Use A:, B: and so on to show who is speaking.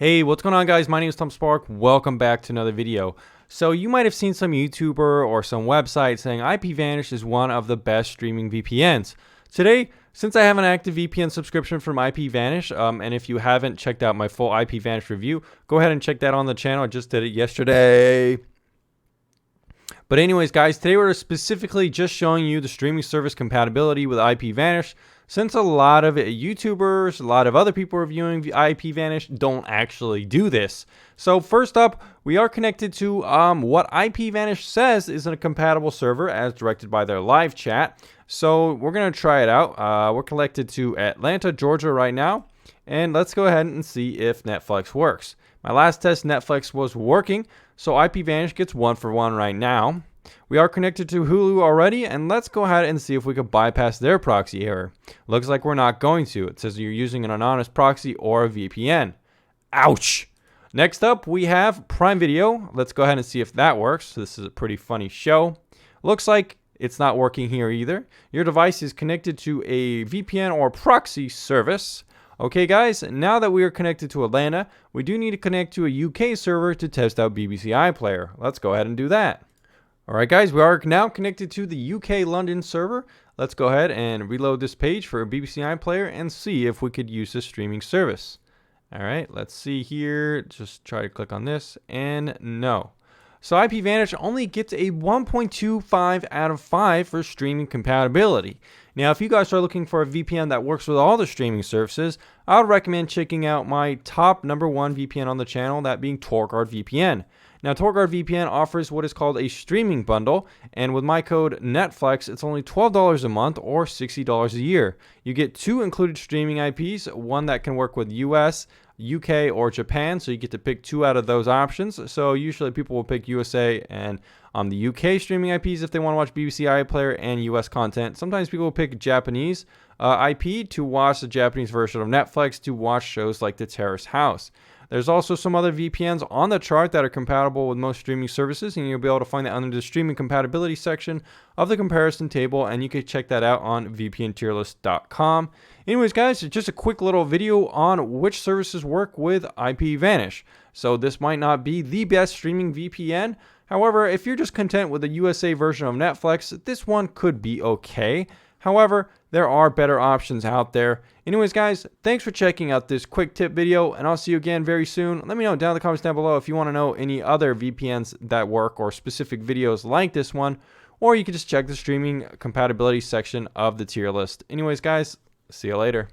A: Hey, what's going on, guys? My name is Tom Spark. Welcome back to another video. So you might have seen some YouTuber or some website saying IPVanish is one of the best streaming VPNs. Today, since I have an active VPN subscription from IPVanish, and if you haven't checked out my full IPVanish review, go ahead and check that on the channel. I just did it yesterday. But anyways, guys, today we're specifically just showing you the streaming service compatibility with IPVanish, since a lot of YouTubers, a lot of other people reviewing IPVanish don't actually do this. So first up, we are connected to what IPVanish says is a compatible server as directed by their live chat. So we're going to try it out. We're connected to Atlanta, Georgia right now. And let's go ahead and see if Netflix works. My last test, Netflix was working, so IPVanish gets 1 for 1 right now. We are connected to Hulu already, and let's go ahead and see if we could bypass their proxy error. Looks like we're not going to. It says you're using an anonymous proxy or a VPN. Ouch! Next up, we have Prime Video. Let's go ahead and see if that works. This is a pretty funny show. Looks like it's not working here either. Your device is connected to a VPN or proxy service. Okay, guys, now that we are connected to Atlanta, we do need to connect to a UK server to test out BBC iPlayer. Let's go ahead and do that. Alright, guys, we are now connected to the UK London server. Let's go ahead and reload this page for a BBC iPlayer and see if we could use this streaming service. Alright, let's see here. Just try to click on this, and no. So IPVanish only gets a 1.25 out of 5 for streaming compatibility. Now, if you guys are looking for a VPN that works with all the streaming services, I would recommend checking out my top #1 VPN on the channel, that being TorGuard VPN. Now, TorGuard VPN offers what is called a streaming bundle, and with my code NETFLEX, it's only $12 a month or $60 a year. You get 2 included streaming IPs, one that can work with US, UK, or Japan, so you get to pick 2 out of those options. So usually people will pick USA and the UK streaming IPs if they want to watch BBC iPlayer and US content. Sometimes people will pick Japanese IP to watch the Japanese version of Netflix to watch shows like The Terrace House. There's also some other VPNs on the chart that are compatible with most streaming services, and you'll be able to find that under the streaming compatibility section of the comparison table, and you can check that out on vpntierlist.com. Anyways, guys, just a quick little video on which services work with IPVanish. So this might not be the best streaming VPN. However, if you're just content with the USA version of Netflix, this one could be okay. However, there are better options out there. Anyways, guys, thanks for checking out this quick tip video, and I'll see you again very soon. Let me know down in the comments down below if you want to know any other VPNs that work or specific videos like this one, or you can just check the streaming compatibility section of the tier list. Anyways, guys, see you later.